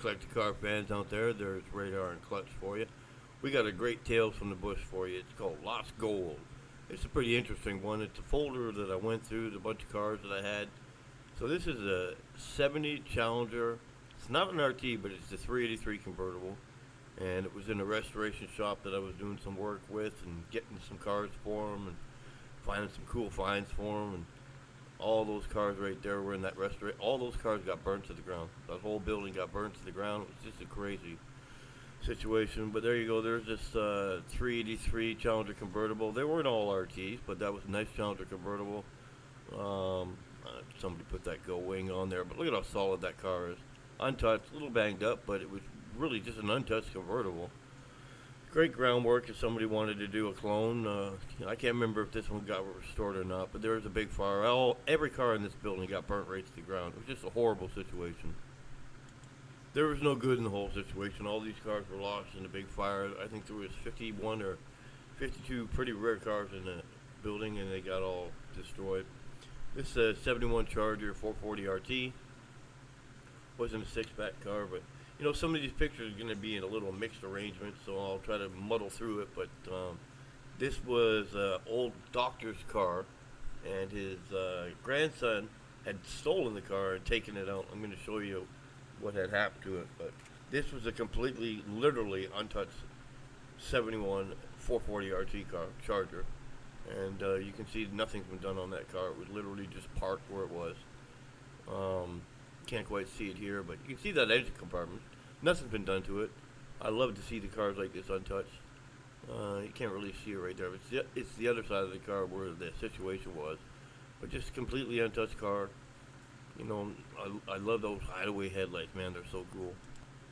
collector car fans out there, there's Radar and Clutch for you. We got a great Tales from the Bush for you. It's called Lost Gold. It's a pretty interesting one. It's a folder that I went through, the bunch of cars that I had. So this is a 70 Challenger. It's not an RT, but it's a 383 convertible. And it was in a restoration shop that I was doing some work with and getting some cars for them and finding some cool finds for them. And all those cars right there were in that restoration. All those cars got burned to the ground. That whole building got burned to the ground. It was just a crazy situation. But there you go. There's this 383 Challenger convertible. They weren't all RTs, but that was a nice Challenger convertible. Somebody put that Go Wing on there, but look at how solid that car is. Untouched, a little banged up, but it was really just an untouched convertible. Great groundwork if somebody wanted to do a clone. I can't remember if this one got restored or not, but there was a big fire. Every car in this building got burnt right to the ground. It was just a horrible situation. There was no good in the whole situation. All these cars were lost in a big fire. I think there was 51 or 52 pretty rare cars in the building, and they got all destroyed. This 71 Charger 440 RT wasn't a six-pack car, but you know, some of these pictures are going to be in a little mixed arrangement, so I'll try to muddle through it. But this was an old doctor's car, and his grandson had stolen the car and taken it out. I'm going to show you what had happened to it. But this was a completely, literally untouched 71 440 RT car, Charger. And you can see nothing's been done on that car. It was literally just parked where it was. Can't quite see it here, but you can see that engine compartment. Nothing's been done to it. I love to see the cars like this untouched. You can't really see it right there. It's the other side of the car where the situation was. But just a completely untouched car. You know, I love those hideaway headlights, man. They're so cool.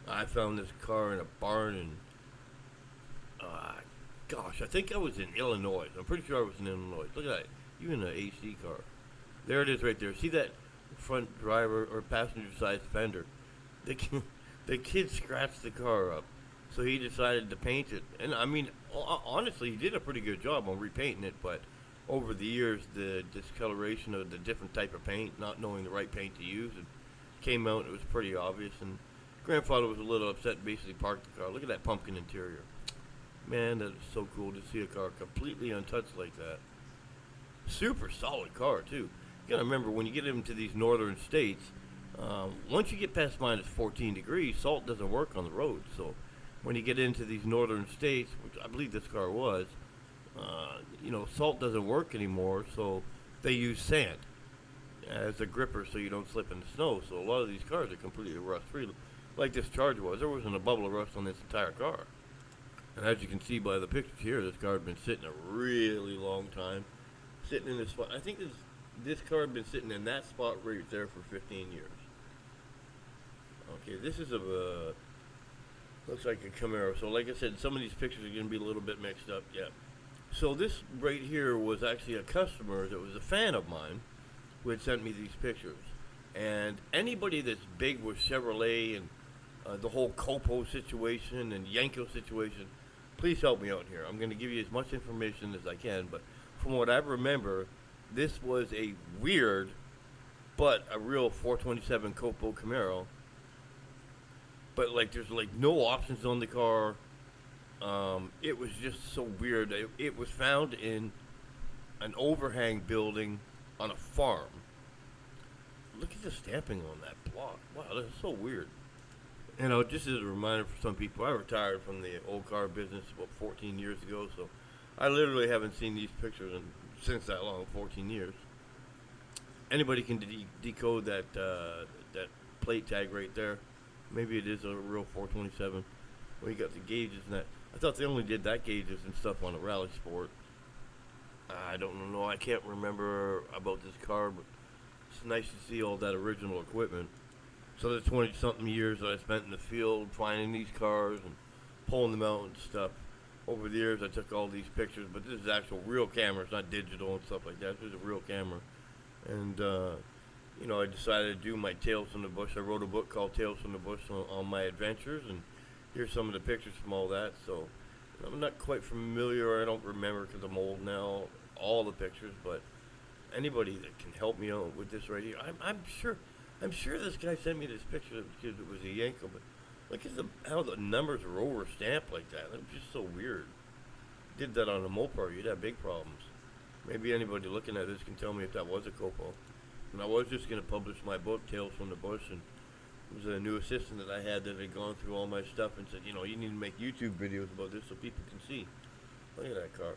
I found this car in a barn in, gosh, I think I was in Illinois. I'm pretty sure I was in Illinois. Look at that. Even an AC car. There it is right there. See that front driver or passenger side fender? The kid scratched the car up. So he decided to paint it. And I mean, honestly, he did a pretty good job on repainting it. But over the years, the discoloration of the different type of paint, not knowing the right paint to use, it came out and it was pretty obvious. And grandfather was a little upset and basically parked the car. Look at that pumpkin interior. Man, that is so cool to see a car completely untouched like that. Super solid car, too. You gotta remember, when you get into these northern states, once you get past minus 14 degrees, salt doesn't work on the road. So when you get into these northern states, which I believe this car was, you know, salt doesn't work anymore, so they use sand as a gripper so you don't slip in the snow. So a lot of these cars are completely rust-free, like this Charger was. There wasn't a bubble of rust on this entire car. And as you can see by the pictures here, this car had been sitting a really long time. Sitting in this spot. I think this car had been sitting in that spot right there for 15 years. Okay, this is looks like a Camaro. So like I said, some of these pictures are going to be a little bit mixed up. Yeah. So this right here was actually a customer that was a fan of mine who had sent me these pictures. And anybody that's big with Chevrolet and the whole Copo situation and Yanko situation, please help me out here. I'm going to give you as much information as I can, but from what I remember, this was a weird, but a real 427 Copo Camaro. But like, there's like no options on the car. It was just so weird. It was found in an overhang building on a farm. Look at the stamping on that block. Wow, that's so weird. You know, just as a reminder for some people, I retired from the old car business about 14 years ago, so I literally haven't seen these pictures since that long, 14 years. Anybody can decode that plate tag right there. Maybe it is a real 427. Well, you got the gauges and that. I thought they only did that gauges and stuff on a Rally Sport. I don't know. I can't remember about this car, but it's nice to see all that original equipment. So the 20-something years that I spent in the field finding these cars and pulling them out and stuff. Over the years, I took all these pictures, but this is actual real cameras, not digital and stuff like that. This is a real camera. And, you know, I decided to do my Tales from the Bush. I wrote a book called Tales from the Bush on my adventures, and here's some of the pictures from all that. So I'm not quite familiar. I don't remember because I'm old now, all the pictures, but anybody that can help me out with this right here, I'm sure this guy sent me this picture because it was a Yanko, but Look at how the numbers are over stamped like that. That was just so weird. Did that on a Mopar, you'd have big problems. Maybe anybody looking at this can tell me if that was a Copo. And I was just going to publish my book, Tales from the Bush, and it was a new assistant that I had that had gone through all my stuff and said, you know, you need to make YouTube videos about this so people can see. Look at that car.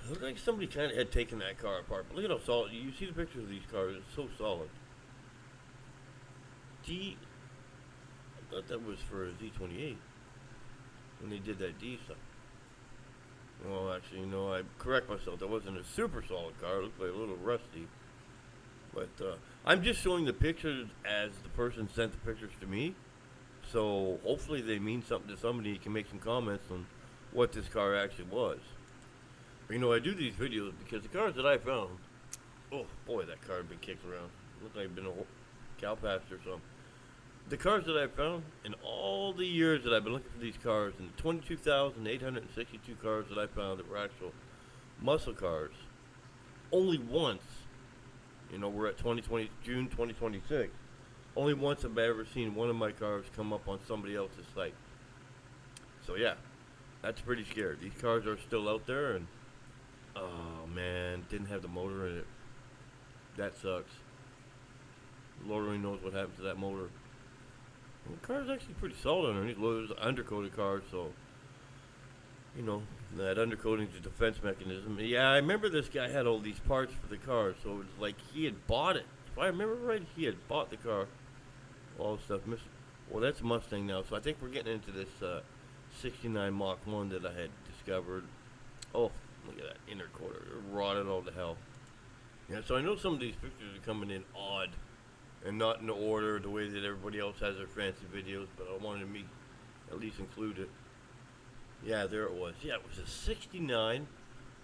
It looked like somebody kind of had taken that car apart. But look at how solid. You see the pictures of these cars. It's so solid. I thought that was for a Z28 when they did that D stuff. Well, actually, no, I correct myself. That wasn't a super solid car. It looked like a little rusty. But I'm just showing the pictures as the person sent the pictures to me. So hopefully they mean something to somebody. You can make some comments on what this car actually was. But, you know, I do these videos because the cars that I found, oh boy, that car had been kicked around. It looked like it had been a cow pasture or something. The cars that I found in all the years that I've been looking for these cars, and the 22,862 cars that I found that were actual muscle cars, only once, you know, we're at June 2026, only once have I ever seen one of my cars come up on somebody else's site. So yeah, that's pretty scary. These cars are still out there, and oh man, didn't have the motor in it. That sucks. Lord only knows what happened to that motor. The car's actually pretty solid underneath. Well, it was an undercoated car, so, you know, that undercoating is a defense mechanism. Yeah, I remember this guy had all these parts for the car, so it was like he had bought it. If I remember right, he had bought the car. All the stuff. Well, that's a Mustang now, so I think we're getting into this 69 Mach 1 that I had discovered. Oh, look at that inner quarter. It rotted all to hell. Yeah, so I know some of these pictures are coming in odd and not in the order the way that everybody else has their fancy videos, but I wanted to at least include it. Yeah, there it was. Yeah, it was a 69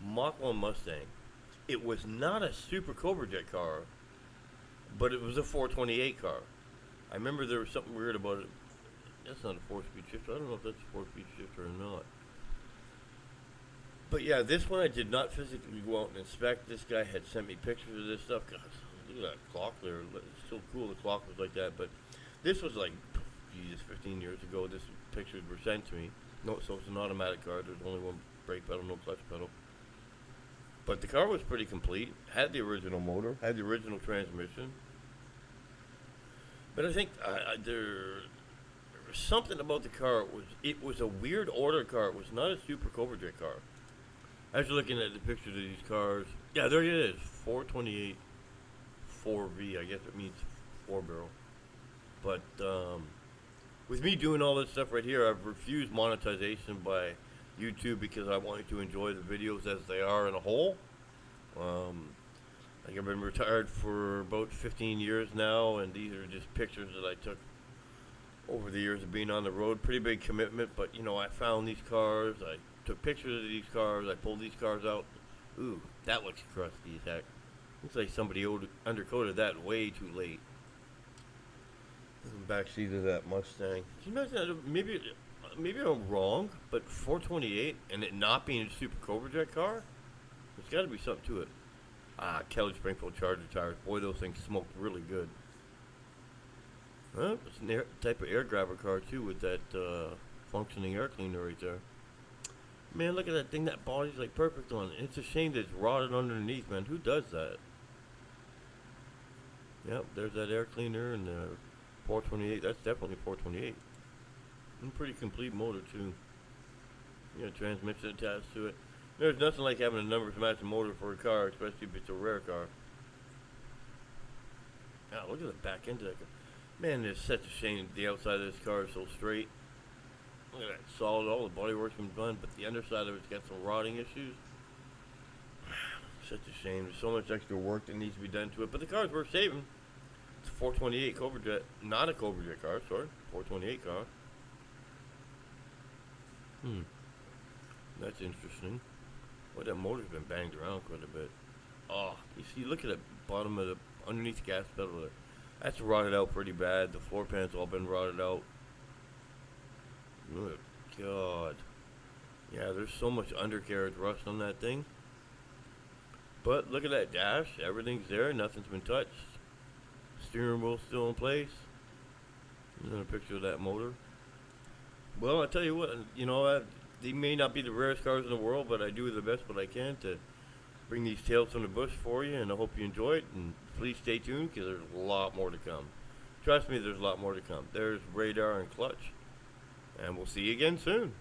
Mach 1 Mustang. It was not a Super Cobra Jet car, but it was a 428 car. I remember there was something weird about it. That's not a 4-speed shifter. I don't know if that's a 4-speed shifter or not. But yeah, this one I did not physically go out and inspect. This guy had sent me pictures of this stuff. God, look at that clock there. It's so cool the clock was like that. But this was like, Jesus, 15 years ago. This pictures were sent to me. No, so it's an automatic car. There's only one brake pedal, no clutch pedal. But the car was pretty complete. Had the original motor. Had the original transmission. But I think there was something about the car. It was a weird order car. It was not a Super Cobra Jet car. I was looking at the pictures of these cars. Yeah, there it is. 428 4V. I guess it means 4-barrel. But with me doing all this stuff right here, I've refused monetization by YouTube because I wanted to enjoy the videos as they are in a whole. Like I've been retired for about 15 years now, and these are just pictures that I took over the years of being on the road. Pretty big commitment, but you know, I found these cars, I took pictures of these cars, I pulled these cars out. Ooh, that looks crusty as heck. Looks like somebody undercoated that way too late. Backseat of that Mustang. Can you imagine that? Maybe I'm wrong, but 428 and it not being a Super Cobra Jet car, there's got to be something to it. Kelly Springfield Charger tires. Boy, those things smoked really good. It's an type of air grabber car too, with that functioning air cleaner right there. Man, look at that thing. That body's like perfect on it. It's a shame that it's rotted underneath, man. Who does that? Yep, there's that air cleaner and the 428. That's definitely 428. And pretty complete motor too. Yeah, transmission attached to it. There's nothing like having a numbers matching motor for a car, especially if it's a rare car. Now look at the back end of that car. Man, it's such a shame the outside of this car is so straight. Look at that, solid. All the bodywork's been done, but the underside of it's got some rotting issues. Such a shame. There's so much extra work that needs to be done to it, but the car's worth saving. It's a 428 Cobra Jet, not a Cobra Jet car, sorry, 428 car. That's interesting. Boy, that motor's been banged around quite a bit. Oh, you see, look at the bottom of the, underneath the gas pedal there. That's rotted out pretty bad. The floor pan's all been rotted out. Good God. Yeah, there's so much undercarriage rust on that thing. But look at that dash. Everything's there. Nothing's been touched. Steering wheel's still in place. Another picture of that motor. Well, I tell you what, they may not be the rarest cars in the world, but I do the best what I can to bring these tales from the bush for you, and I hope you enjoy it. And please stay tuned because there's a lot more to come. Trust me, there's a lot more to come. There's radar and clutch, and we'll see you again soon.